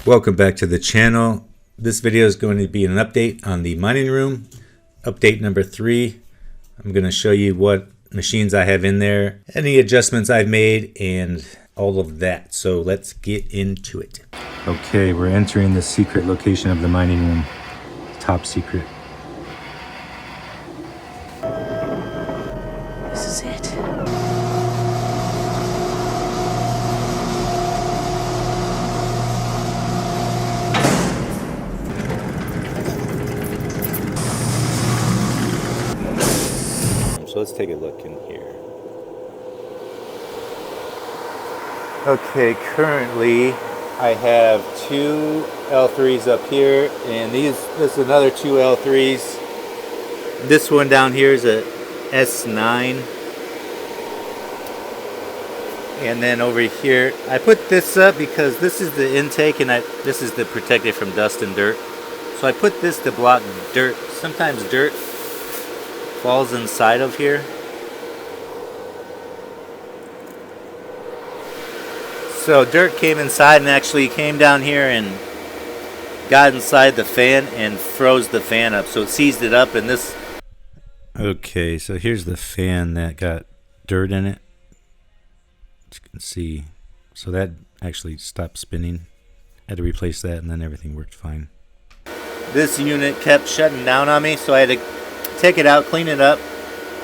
Welcome back to the channel. This video is going to be an update on the mining room, update number 3. I'm going to show you what machines I have in there, any adjustments I've made, and all of that. So let's get into it. Okay, we're entering the secret location of the mining room. Top secret. This is it. So let's take a look in here. Okay, currently I have 2 L3s up here, and this is another 2 L3s. This one down here is a S9. And then over here, I put this up because this is the intake and this is to protect it from dust and dirt. So I put this to block dirt. Sometimes dirt falls inside of here. So dirt came inside and actually came down here and got inside the fan and froze the fan up. So it seized it up, and this... Okay, so here's the fan that got dirt in it. As you can see. So that actually stopped spinning. Had to replace that, and then everything worked fine. This unit kept shutting down on me, so I had to take it out, clean it up,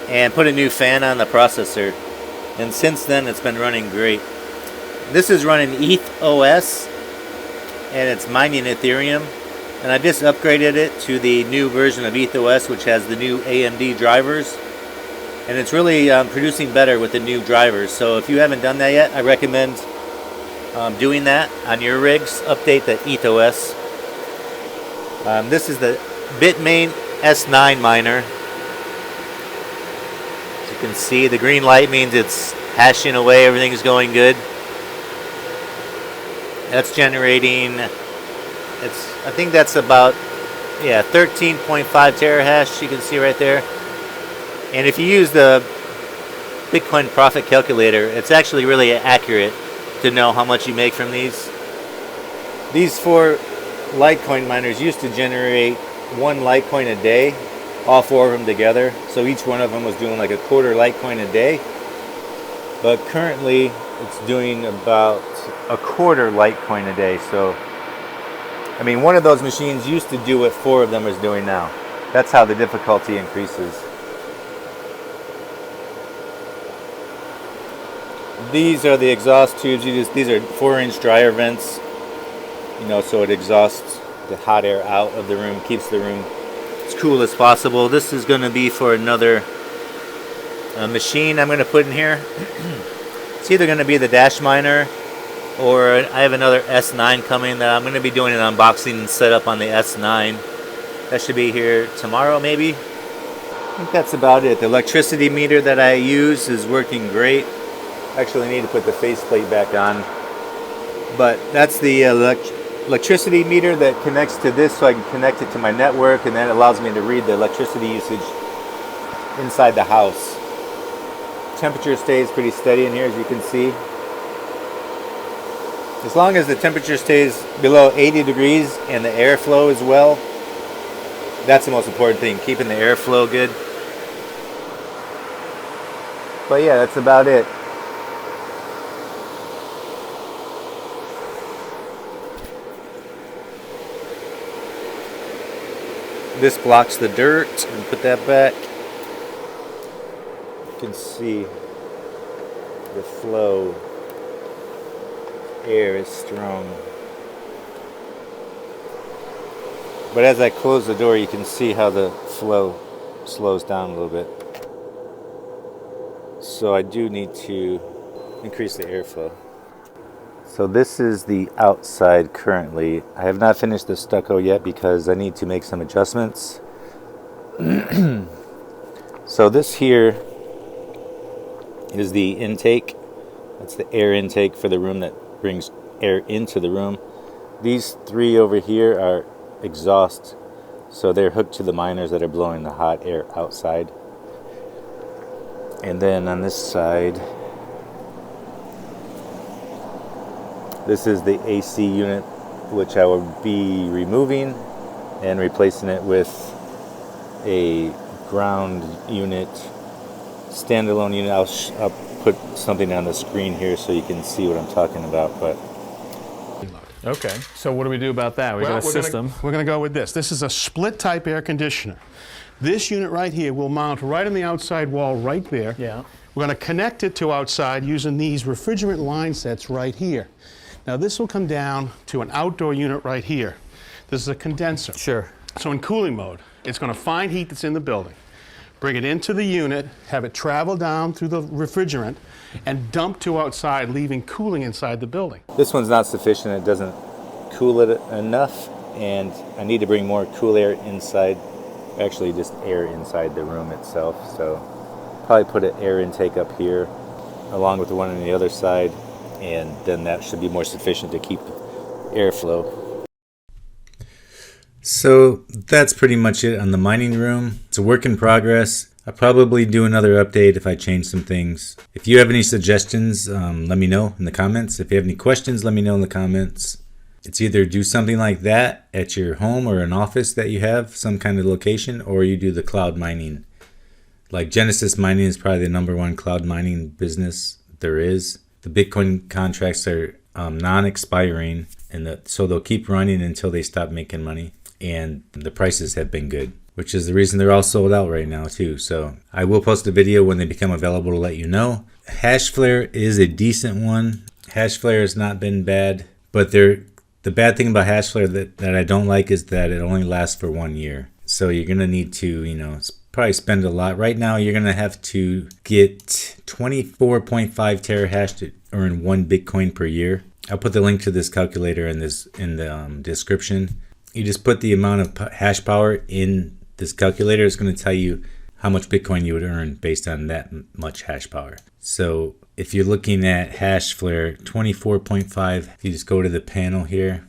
and put a new fan on the processor. And since then, it's been running great. This is running ETH-OS, and it's mining Ethereum. And I just upgraded it to the new version of ETH-OS, which has the new AMD drivers. And it's really producing better with the new drivers. So if you haven't done that yet, I recommend doing that on your rigs. Update the ETH-OS. This is the Bitmain S9 miner. As you can see, the green light means it's hashing away, everything's going good. That's generating, I think that's about, 13.5 terahash, you can see right there. And if you use the Bitcoin profit calculator, it's actually really accurate to know how much you make from these. These 4 Litecoin miners used to generate 1 Litecoin a day, all 4 of them together. So each one of them was doing like a quarter Litecoin a day. But currently it's doing about a quarter Litecoin a day. So, I mean, one of those machines used to do what 4 of them is doing now. That's how the difficulty increases. These are the exhaust tubes. These are 4-inch dryer vents, so it exhausts the hot air out of the room, keeps the room as cool as possible. This is going to be for another machine I'm going to put in here. It's either going to be the Dash Miner, or I have another S9 coming that I'm going to be doing an unboxing and setup on the S9. That should be here tomorrow, maybe. I think that's about it. The electricity meter that I use is working great. Actually, I need to put the faceplate back on. But that's the electricity meter that connects to this, so I can connect it to my network, and then it allows me to read the electricity usage inside the house. Temperature stays pretty steady in here, as you can see. As long as the temperature stays below 80 degrees and the airflow as well, that's the most important thing, keeping the airflow good. But yeah, that's about it. This blocks the dirt, and put that back. You can see the flow. Air is strong. But as I close the door, you can see how the flow slows down a little bit. So I do need to increase the airflow. So this is the outside currently. I have not finished the stucco yet because I need to make some adjustments. So this here is the intake. That's the air intake for the room that brings air into the room. These 3 over here are exhaust. So they're hooked to the miners that are blowing the hot air outside. And then on this side, this is the AC unit which I will be removing and replacing it with a ground unit, standalone unit. I'll put something on the screen here so you can see what I'm talking about. But okay, so what do we do about that? We got a system. We're going to go with this. This is a split type air conditioner. This unit right here will mount right on the outside wall right there. Yeah. We're going to connect it to outside using these refrigerant line sets right here. Now this will come down to an outdoor unit right here. This is a condenser. Sure. So in cooling mode, it's going to find heat that's in the building, bring it into the unit, have it travel down through the refrigerant, and dump to outside, leaving cooling inside the building. this one's not sufficient. It doesn't cool it enough, and I need to bring more cool air inside. Actually, just air inside the room itself. So probably put an air intake up here along with the one on the other side, and then that should be more sufficient to keep airflow. So that's pretty much it on the mining room. It's a work in progress. I'll probably do another update if I change some things. If you have any suggestions, let me know in the comments. If you have any questions, let me know in the comments. It's either do something like that at your home or an office that you have, some kind of location, or you do the cloud mining. Like Genesis Mining is probably the #1 cloud mining business there is. The Bitcoin contracts are non-expiring, and so they'll keep running until they stop making money. And the prices have been good, which is the reason they're all sold out right now too. So I will post a video when they become available to let you know. Hashflare is a decent one. Hashflare has not been bad, but the bad thing about Hashflare that I don't like is that it only lasts for 1 year. So you're gonna need to, probably spend a lot. Right now, you're gonna have to get 24.5 terahash to earn 1 Bitcoin per year. I'll put the link to this calculator in the description. You just put the amount of hash power in this calculator. It's going to tell you how much Bitcoin you would earn based on that much hash power. So if you're looking at Hashflare 24.5, you just go to the panel here,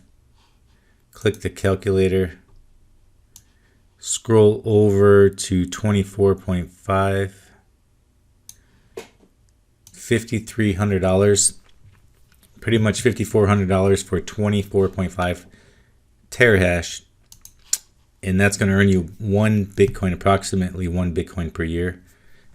click the calculator, scroll over to 24.5, $5,300, pretty much $5,400 for 24.5 terahash, and that's going to earn you 1 Bitcoin, approximately 1 Bitcoin per year.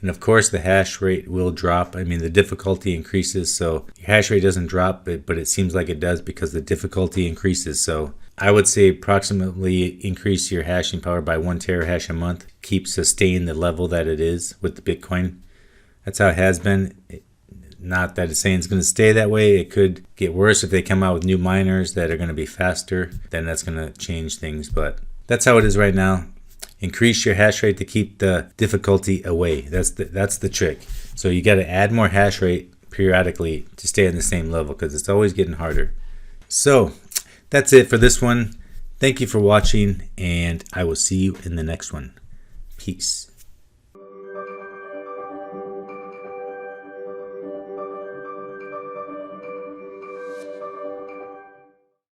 And of course the hash rate will drop. I mean, the difficulty increases, so your hash rate doesn't drop, but it seems like it does because the difficulty increases. So I would say approximately increase your hashing power by 1 terahash a month. Sustain the level that it is with the Bitcoin. That's how it has been. Not that it's saying it's going to stay that way. It could get worse if they come out with new miners that are going to be faster. Then that's going to change things. But that's how it is right now. Increase your hash rate to keep the difficulty away. That's the trick. So you got to add more hash rate periodically to stay on the same level because it's always getting harder. So that's it for this one. Thank you for watching, and I will see you in the next one. Peace.